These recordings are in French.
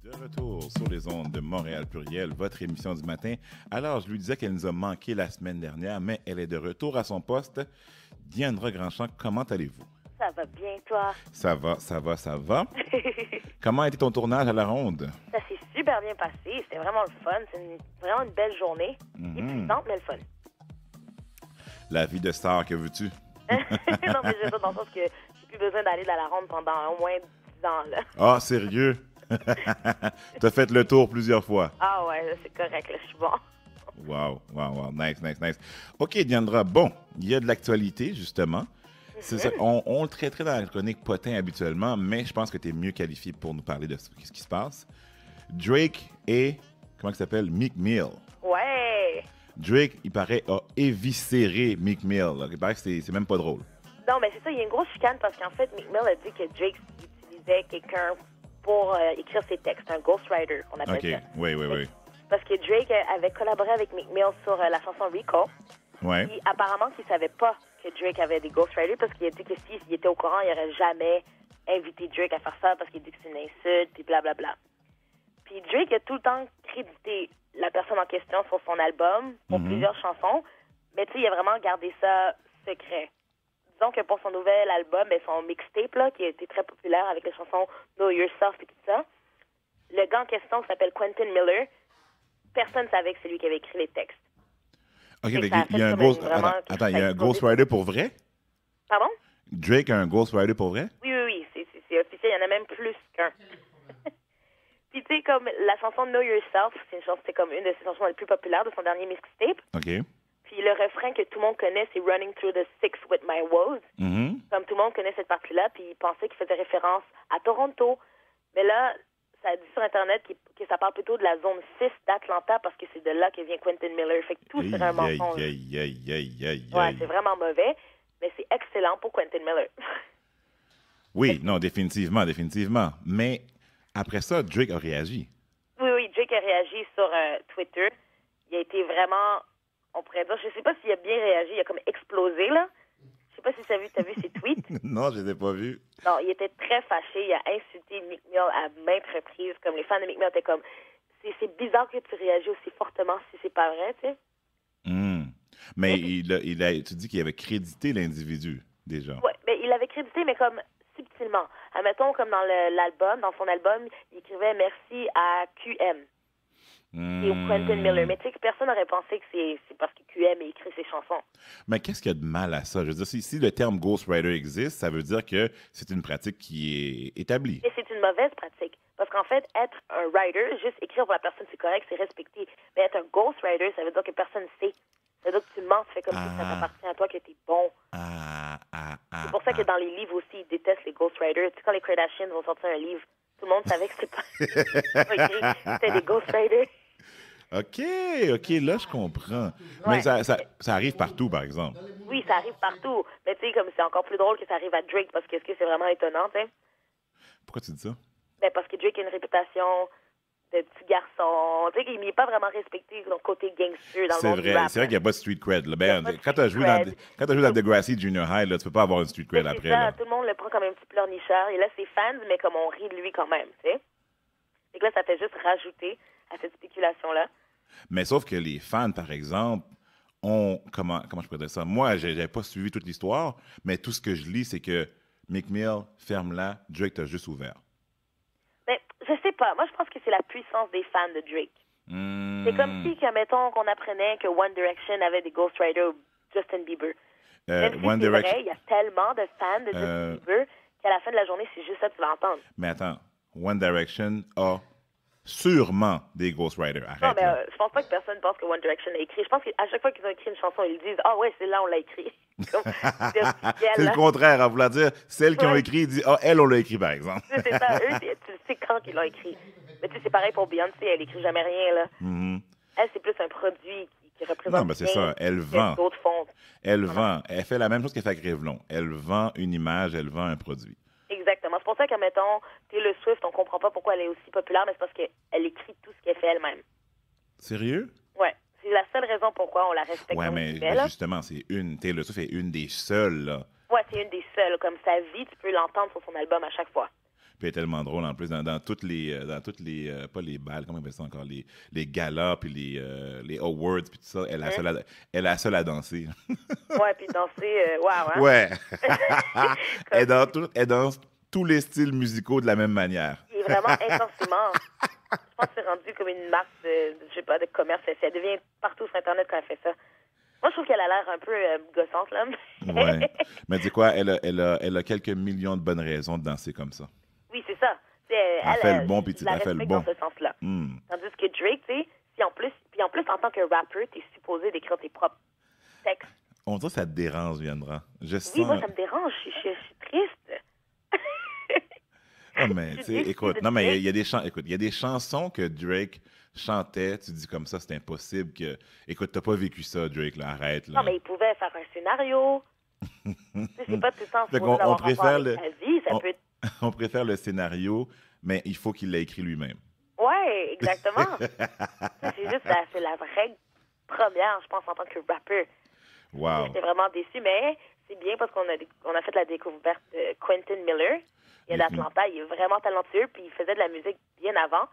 De retour sur les ondes de Montréal Pluriel, votre émission du matin. Alors, je lui disais qu'elle nous a manqué la semaine dernière, mais elle est de retour à son poste. Diandra Grandchamp, comment allez-vous? Ça va bien, toi? Ça va, ça va, ça va. Comment a été ton tournage à la ronde? Ça s'est super bien passé. C'était vraiment le fun. C'est vraiment une belle journée. Épuisante, mais le fun. La vie de star, que veux-tu? Non, mais je veux dire dans le sens que j'ai plus besoin d'aller dans la ronde pendant au moins 10 ans, là. Ah, sérieux? T'as fait le tour plusieurs fois. Ah ouais, là, c'est correct, là, je suis bon. Wow. Nice. OK, Diandra, bon, il y a de l'actualité, justement. C'est ça, on le traiterait dans la chronique potin habituellement, mais je pense que tu es mieux qualifié pour nous parler de ce qui se passe. Drake et, comment il s'appelle, Meek Mill. Ouais! Drake, il paraît, a éviscéré Meek Mill. Là. Il paraît que c'est même pas drôle. Non, mais c'est ça, il y a une grosse chicane parce qu'en fait, Meek Mill a dit que Drake utilisait quelqu'un pour écrire ses textes, un ghostwriter, on appelle ça. OK, oui. Parce que Drake avait collaboré avec Meek Mill sur la chanson Rico. Ouais. Puis apparemment qu'il savait pas que Drake avait des ghostwriters parce qu'il a dit que s'il était au courant, il n'aurait jamais invité Drake à faire ça parce qu'il dit que c'est une insulte, puis blablabla. Puis Drake a tout le temps crédité la personne en question sur son album pour plusieurs chansons, mais tu sais, il a vraiment gardé ça secret. Disons que pour son nouvel album, son mixtape, là, qui a été très populaire avec les chansons Know Yourself et tout ça, le gars en question qui s'appelle Quentin Miller, personne ne savait que c'est lui qui avait écrit les textes. OK, Et mais ça a il y a fait un comme ghost... vraiment Attends, il y a un ghostwriter pour vrai? Pardon? Drake a un ghostwriter pour vrai? Oui, c'est officiel, il y en a même plus qu'un. Puis tu sais, comme la chanson Know Yourself, c'est comme une de ses chansons les plus populaires de son dernier mixtape. OK. Puis le refrain que tout le monde connaît, c'est Running Through the Six with My Woes. Comme tout le monde connaît cette partie-là, puis il pensait qu'il faisait référence à Toronto. Mais là, ça dit sur Internet que ça parle plutôt de la zone 6 d'Atlanta parce que c'est de là que vient Quentin Miller. Fait que tout serait un mensonge. Ouais, c'est vraiment mauvais, mais c'est excellent pour Quentin Miller. Oui, non, définitivement. Mais après ça, Drake a réagi. Oui, Drake a réagi sur Twitter. Il a été vraiment, on pourrait dire, je sais pas s'il a bien réagi, il a comme explosé, là. Je sais pas si t'as vu ses tweets. Non, je les ai pas vus. Non, il était très fâché. Il a insulté Meek Mill à maintes reprises. Comme les fans de Meek Mill étaient comme, c'est bizarre que tu réagis aussi fortement si c'est pas vrai, tu sais. Mais tu dis qu'il avait crédité l'individu, déjà. Oui, mais il l'avait crédité, mais comme subtilement. Admettons, comme dans dans son album, il écrivait merci à QM. Et au Quentin Miller. Mais tu sais que personne n'aurait pensé que c'est parce que QM a écrit ses chansons. Mais qu'est-ce qu'il y a de mal à ça? Je veux dire, si le terme ghostwriter existe, ça veut dire que c'est une pratique qui est établie. Et c'est une mauvaise pratique. Parce qu'en fait, être un writer, juste écrire pour la personne, c'est correct, c'est respecté. Mais être un ghostwriter, ça veut dire que personne ne sait. Ça veut dire que tu mens, tu fais comme si ça t'appartient à toi, que t'es bon. C'est pour ça que dans les livres aussi, ils détestent les ghostwriters. Tu sais, quand les Kardashians vont sortir un livre, tout le monde savait que c'était des ghostwriters. OK, là, je comprends. Mais ça arrive partout, par exemple. Oui, ça arrive partout. Mais tu sais, comme c'est encore plus drôle que ça arrive à Drake, parce que est-ce que c'est vraiment étonnant, tu sais? Pourquoi tu dis ça? Ben, parce que Drake a une réputation de petit garçon. Tu sais, il n'est pas vraiment respecté dans le côté gangster dans le monde du rap. C'est vrai qu'il n'y a pas de street cred. Là. Ben, quand tu as joué dans Degrassi Junior High, là, tu peux pas avoir une street cred après. Ça, là. tout le monde le prend comme un petit pleurnicheur. Et là, c'est fans, mais comme on rit de lui quand même, tu sais. Et que là, ça fait juste rajouter à cette spéculation-là. Mais sauf que les fans, par exemple, ont... Comment je pourrais dire ça? Moi, je n'avais pas suivi toute l'histoire, mais tout ce que je lis, c'est que Meek Mill, ferme-la, Drake t'a juste ouvert. Mais je sais pas. Moi, je pense que c'est la puissance des fans de Drake. C'est comme si, mettons, qu'on apprenait que One Direction avait des ghostwriters ou Justin Bieber. Même si c'est vrai, il y a tellement de fans de Justin Bieber qu'à la fin de la journée, c'est juste ça que tu vas entendre. Mais attends, One Direction a sûrement des ghostwriters. Arrête, non, mais je pense pas que personne pense que One Direction a écrit. Je pense qu'à chaque fois qu'ils ont écrit une chanson, ils disent « Ah ouais, c'est là on l'a écrit. » C'est le contraire, à vouloir dire, celles qui ont écrit, ils disent « Ah, elle, on l'a écrit, par exemple. » C'est ça, eux, tu sais quand ils l'ont écrit. Mais tu sais, c'est pareil pour Beyoncé, elle écrit jamais rien, là. Elle, c'est plus un produit qui représente. Non, mais c'est ça, elle vend. D'autres fonds. Elle vend. Elle fait la même chose qu'elle fait avec Revlon. Elle vend une image, elle vend un produit. Exactement. C'est pour ça que, mettons, Taylor Swift, on comprend pas pourquoi elle est aussi populaire, mais c'est parce qu'elle écrit tout ce qu'elle fait elle-même. Sérieux? Ouais. C'est la seule raison pourquoi on la respecte. Ouais, mais justement, Taylor Swift est une des seules, là. Ouais, c'est une des seules. Comme sa vie, tu peux l'entendre sur son album à chaque fois. Puis elle est tellement drôle en plus dans pas les balles, comment on appelle ça encore, les galas, puis les awards, puis tout ça. Elle est la seule à danser. Ouais, puis danser, waouh, hein? Ouais. Elle danse tous les styles musicaux de la même manière. Il est vraiment intensément. Je pense que c'est rendu comme une marque je sais pas, de commerce. Elle devient partout sur Internet quand elle fait ça. Moi, je trouve qu'elle a l'air un peu gossante, là. Ouais. Mais tu sais quoi, elle a quelques millions de bonnes raisons de danser comme ça. Oui, c'est ça. Elle fait le bon, puis elle fait le bon. dans ce sens-là. Tandis que Drake, tu sais, puis en plus, en tant que rappeur, t'es supposé d'écrire tes propres textes. On dirait que ça te dérange, Viendra. Oui, moi, ça me dérange. Je suis triste. Ah, mais, tu sais, écoute, non, mais il y a des chansons que Drake chantait, tu dis comme ça, c'est impossible que... Écoute, t'as pas vécu ça, Drake, là, arrête, là. Non, mais il pouvait faire un scénario. C'est pas tout le temps supposé on préfère vie, ça peut être... On préfère le scénario, mais il faut qu'il l'ait écrit lui-même. Ouais, exactement. C'est juste c'est la vraie première, je pense, en tant que rappeur. Wow. J'étais vraiment déçue, mais c'est bien parce qu'on a fait la découverte de Quentin Miller. Il est d'Atlanta, il est vraiment talentueux, puis il faisait de la musique bien avant.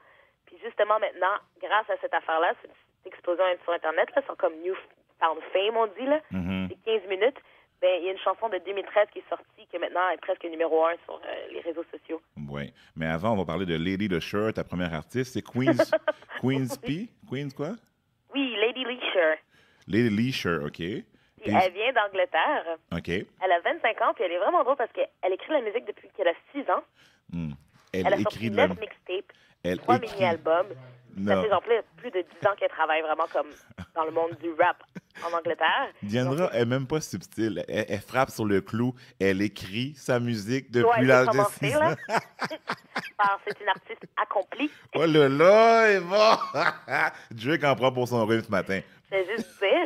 Puis justement, maintenant, grâce à cette affaire-là, cette explosion sur Internet, là, c'est comme New Found Fame, on dit, là. C'est 15 minutes. Ben, il y a une chanson de 2013 qui est sortie, qui maintenant est presque numéro 1 sur les réseaux sociaux. Oui. Mais avant, on va parler de Lady Leisure, ta première artiste. C'est Queen's P? Queen's quoi? Oui, Lady Leisure. Lady Leisure, OK. Puis elle vient d'Angleterre. OK. Elle a 25 ans, puis elle est vraiment drôle parce qu'elle écrit la musique depuis qu'elle a 6 ans. Elle a sorti 9 mixtapes, 3 mini-albums. Ça fait genre plus de 10 ans qu'elle travaille vraiment comme dans le monde du rap en Angleterre. Diandra est même pas subtile. Elle frappe sur le clou. Elle écrit sa musique depuis l'âge de 6 ans. C'est une artiste accomplie. Oh là là, elle va! Drake en prend pour son rhume ce matin. C'est juste dire.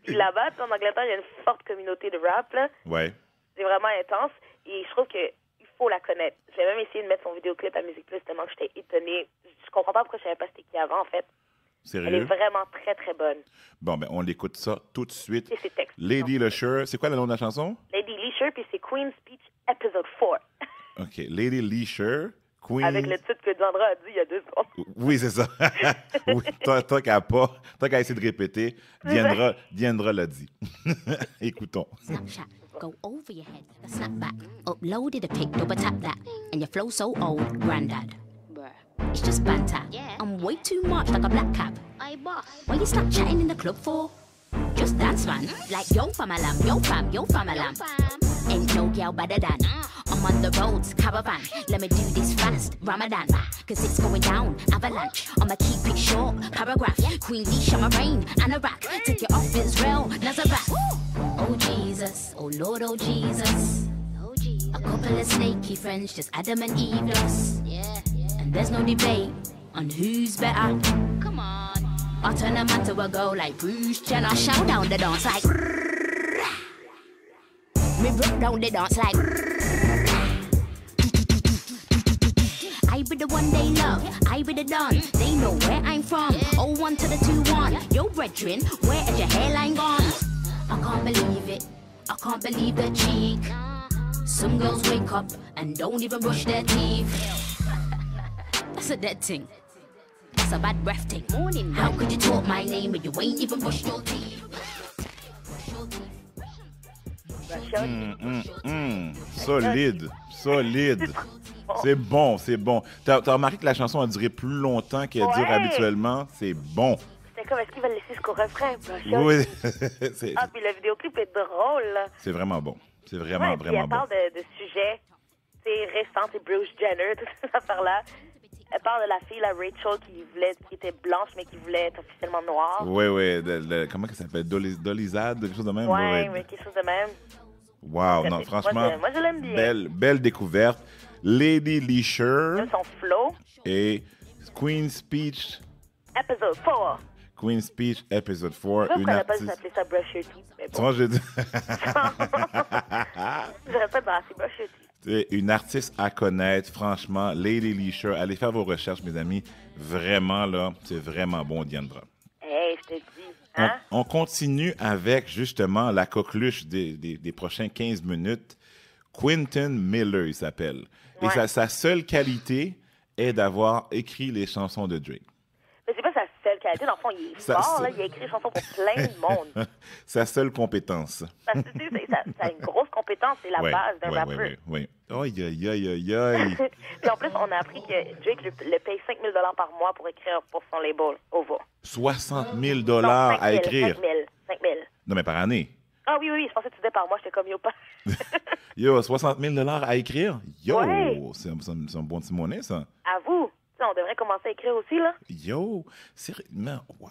Puis là-bas, en Angleterre, il y a une forte communauté de rap. Là. Ouais. C'est vraiment intense. Et je trouve qu'il faut la connaître. J'ai même essayé de mettre son vidéoclip à Musique Plus tellement que j'étais étonnée. Je comprends pas pourquoi je savais pas c'était qui avant, en fait. Sérieux? Elle est vraiment très, très bonne. Bon, ben, on l'écoute ça tout de suite. C'est ses textes. Lady Leisure. C'est quoi le nom de la chanson? Lady Leisure, puis c'est Queen's Speech, épisode 4. OK. Lady Leisure. Queen... Avec le titre que Diandra a dit il y a 2 secondes. Oui, c'est ça. Oui, toi qu'à essayer de répéter, Diandra l'a dit. Écoutons. Snapchat, go over your head, a snapback, uploaded a pic, double tap that, and your flow so old, granddad. It's just banter. Yeah. I'm way too much like a black cap. I boss. Why you Snapchatting in the club for? Just dance, man. Like yo fam alam, yo fam alam. Ain't no girl better than. I'm on the roads, caravan. Let me do this fast, Ramadan. Cause it's going down, avalanche. I'ma keep it short, paragraph. Queen Leisha, my reign, Anorak. Take it off Israel, Nazareth. Oh Jesus, oh Lord, oh Jesus. A couple of snaky friends, just Adam and Eve lost. And there's no debate on who's better. Come on. I turn a man to a girl like Bruce Jenner. Shout down the dance like. Me broke down the dance like. I be the one they love, I be the don. They know where I'm from. 01 to the 21. Yo, brethren, where is your hairline gone? I can't believe it. I can't believe the cheek. Some girls wake up and don't even brush their teeth. That's a dead thing. That's a bad breath thing. Morning. How could you talk my name when you ain't even brushed your teeth? Solide. C'est bon. T'as remarqué que la chanson a duré plus longtemps qu'elle dure habituellement? C'est bon. C'était comme, est-ce qu'il va le laisser jusqu'au refrain? Oui. Puis le vidéoclip est drôle. Là. C'est vraiment bon. C'est vraiment bon. Elle parle de sujets récents, c'est Bruce Jenner, toute cette affaire-là. Elle parle de la fille, la Rachel, qui était blanche, mais qui voulait être officiellement noire. Oui. Comment ça s'appelle? Dolizade, quelque chose de même? Oui, quelque chose de même. Wow, non, franchement, moi, je l'aime bien. Belle découverte. Lady Leisure. Son flow. Et Queen's Speech. Épisode 4. Queen's Speech, épisode 4. Une artiste. Je s'appelait ça Brush Your Teeth. Mais bon. Tu vois, je dis. J'aurais pas assez Brush Your Teeth. C'est une artiste à connaître, franchement. Lady Leisure. Allez faire vos recherches, mes amis. Vraiment, là, c'est vraiment bon, Diandra. Hey, je te dis. Hein? On continue avec, justement, la coqueluche des prochains 15 minutes. Quentin Miller, il s'appelle. Et Ouais. sa seule qualité est d'avoir écrit les chansons de Drake. Mais c'est pas sa seule qualité. Dans le fond, il est fort, là. Il a écrit des chansons pour plein de monde. Sa seule compétence. Parce que, tu sais, ça a une grosse compétence. C'est la base d'un rappeur. Oui. Aïe, aïe, aïe, aïe, aïe. Puis en plus, on a appris que Drake le paye 5 000 $ par mois pour écrire pour son label, OVA. 60 000 Non, 5 000, à écrire. 5 000. Non, mais par année. Ah oui, je pensais que tu disais par mois. J'étais comme, yo, pas. Yo, 60 000 à écrire? Yo, Ouais. c'est un bon petit monnaie, ça. À vous. Tu sais, on devrait commencer à écrire aussi, là. Yo, sérieusement, wow.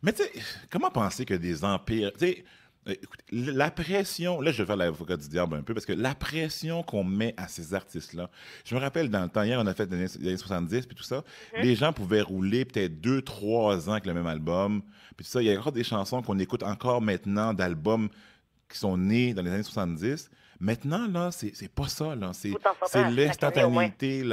Mais tu sais, comment penser que des empires... Tu sais, écoute, la pression... Là, je vais faire l'avocat du diable un peu, parce que la pression qu'on met à ces artistes-là... Je me rappelle, dans le temps, hier, on a fait les années 70, puis tout ça, les gens pouvaient rouler peut-être 2-3 ans avec le même album, puis tout ça. Il y a encore des chansons qu'on écoute encore maintenant, d'albums qui sont nés dans les années 70. Maintenant, là, c'est pas ça, là. C'est Faut t'en sortir à chaque l'instantanéité,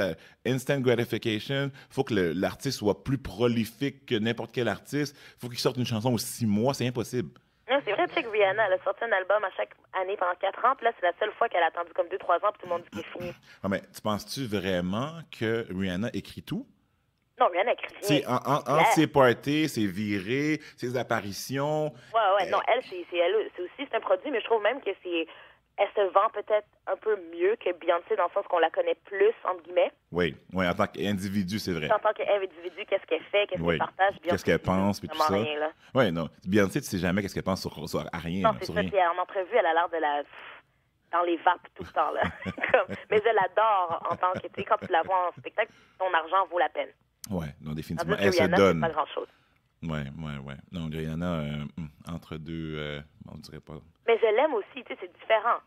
l'instant gratification. Il faut que l'artiste soit plus prolifique que n'importe quel artiste. Il faut qu'il sorte une chanson aux 6 mois. C'est impossible. Non, c'est vrai, tu sais que Rihanna, elle a sorti un album à chaque année pendant 4 ans, puis là, c'est la seule fois qu'elle a attendu comme 2-3 ans, puis tout le monde dit qu'il est fini. Ah, mais tu penses-tu vraiment que Rihanna écrit tout? Non, Rihanna écrit C'est rien. entre ses parties, ses virées, ses apparitions. Ouais, non, elle, c'est un produit, mais je trouve même que elle se vend peut-être un peu mieux que Beyoncé dans le sens qu'on la connaît plus, entre guillemets. Oui, en tant qu'individu, c'est vrai. En tant qu'individu, qu'est-ce qu'elle fait, qu'est-ce qu'elle partage. Qu'est-ce qu'elle pense, puis tout ça. Rien, là. Oui, non. Beyoncé, tu sais jamais qu'est-ce qu'elle pense sur à rien. Non, là, c'est sur ça. rien. Puis en entrevue, elle a l'air de dans les vapes tout le temps, là. Mais je l'adore en tant que, tu sais, quand tu la vois en spectacle, ton argent vaut la peine. Oui, non, définitivement. Tandis que Elle Rihanna, se donne. c'est pas grand-chose. Oui. Non, Rihanna, entre deux, on dirait pas. Mais je l'aime aussi, tu sais, c'est différent.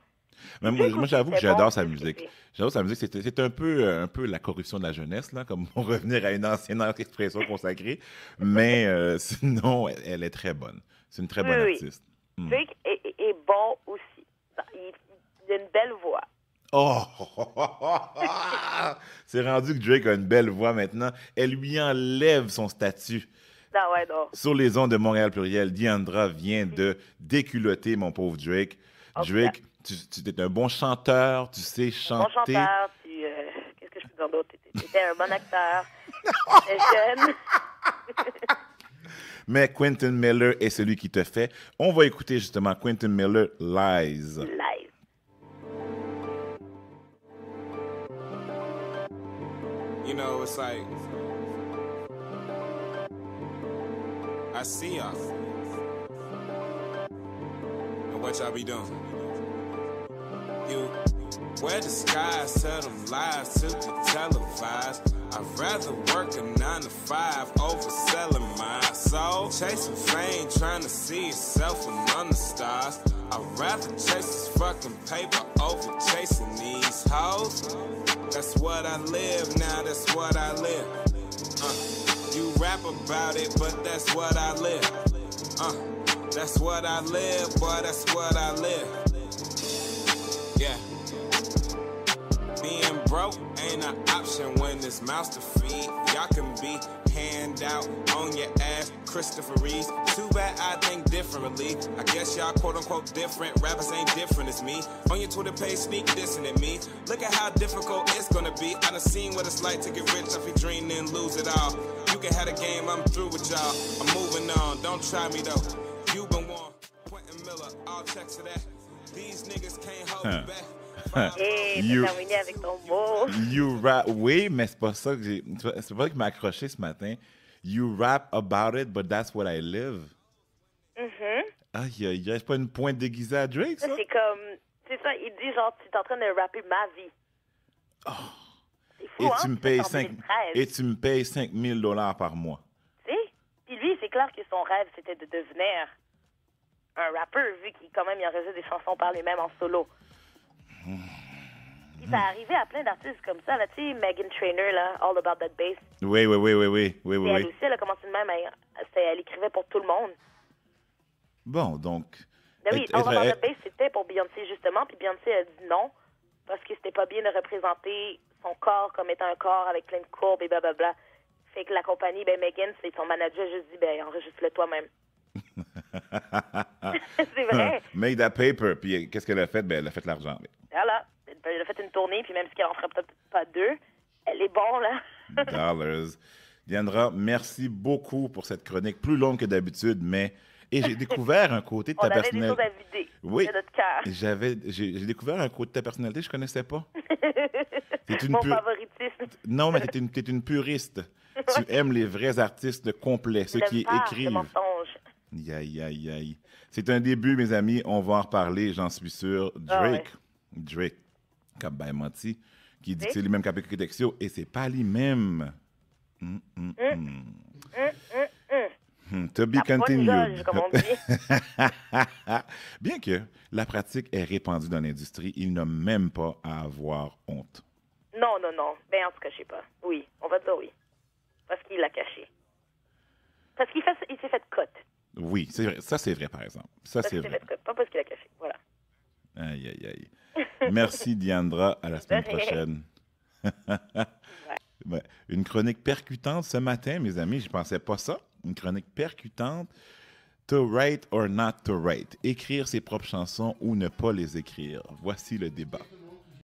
Mais moi, j'avoue que c'est j'adore bon, sa c'est musique. ce que J'adore sa musique. C'est un peu la corruption de la jeunesse, là, comme pour revenir à une ancienne expression consacrée. Mais sinon, elle est très bonne. C'est une très bonne artiste. Drake est bon aussi. Il a une belle voix. Oh! C'est rendu que Drake a une belle voix maintenant. Elle lui enlève son statut. Ah ouais, non. Sur les ondes de Montréal Pluriel, Diandra vient de déculotter mon pauvre Drake. Drake, tu es un bon chanteur, tu sais chanter. Bon chanteur, qu'est-ce que je peux dire d'autre? Tu étais un bon acteur. Tu étais jeune. Mais Quentin Miller est celui qui te fait. On va écouter justement Quentin Miller Lies. Live. You know, it's like, I see y'all. And what y'all be doing? You wear disguise, tell them lies to be televised. I'd rather work a 9 to 5 over selling my soul. Chasing fame, trying to see yourself among the stars. I'd rather chase this fucking paper over chasing these hoes. That's what I live now, that's what I live. You rap about it, but that's what I live. That's what I live, boy, that's what I live. Yeah. Being broke ain't an option when there's mouths to feed. Y'all can be hand out on your ass, Christopher Reeves. Too bad I think differently. I guess y'all quote unquote different. Rappers ain't different as me. On your Twitter page, sneak dissing at me. Look at how difficult it's gonna be. I done seen what it's like to get rich off your dream and lose it all. You can have a game, I'm through with y'all. I'm moving on, don't try me though. You been warned. Quentin Miller, all checks to that. These niggas can't hold you back. Hey, t'as terminé avec ton mot. You rap, oui, mais c'est pas ça que c'est pas ça qui m'a accroché ce matin. You rap about it, but that's what I live. Aïe, c'est pas une pointe déguisée à Drake, ça? C'est comme, c'est ça, il dit genre, tu es en train de rapper ma vie. C'est fou, Et hein? tu me payes C'est en 5 000 $ par mois. Tu sais? Puis lui, c'est clair que son rêve, c'était de devenir un rappeur, vu qu'il quand même il enregistre des chansons par lui-même en solo. Puis ça arrivait à plein d'artistes comme ça, là, tu sais, Meghan Trainor, là, All About That Bass. Oui. Et elle aussi, elle a commencé de même, elle écrivait pour tout le monde. Bon, donc... Ben oui, All About That Bass, c'était pour Beyoncé, justement, puis Beyoncé a dit non, parce que c'était pas bien de représenter son corps comme étant un corps avec plein de courbes et blablabla. Fait que la compagnie, ben Meghan, c'est son manager, juste dit, ben enregistre-le toi-même. C'est vrai. Make that paper. Puis qu'est-ce qu'elle a fait? Ben, elle a fait l'argent. Voilà. Elle a fait une tournée, puis même si elle en ferait peut-être pas 2, elle est bonne, là. Dollars. Diandra, merci beaucoup pour cette chronique, plus longue que d'habitude, mais... Et j'ai découvert un côté de ta personnalité. On avait des choses à vider oui, de notre cœur. J'ai découvert un côté de ta personnalité que je ne connaissais pas. Mon favoritisme. Non, mais t'es une puriste. Tu aimes les vrais artistes complets, ceux qui écrivent. C'est mensonge. Aïe. C'est un début, mes amis. On va en reparler, j'en suis sûr. Drake, comme ben menti, qui dit que c'est lui-même qui a appliqué Texio, et c'est pas lui-même. To be continued. Comme on dit. Bien que la pratique est répandue dans l'industrie, il n'a même pas à avoir honte. Non. Ben, en tout cas, je sais pas. Oui, on va dire oui. Parce qu'il l'a caché. Parce qu'il s'est fait cote. Oui, c'est vrai. Ça, c'est vrai, par exemple. Ça, c'est vrai. Pas parce qu'il l'a caché. Voilà. Aïe. Merci, Diandra. À la semaine prochaine. Ouais. Une chronique percutante ce matin, mes amis. Je ne pensais pas ça. Une chronique percutante. To write or not to write. Écrire ses propres chansons ou ne pas les écrire. Voici le débat.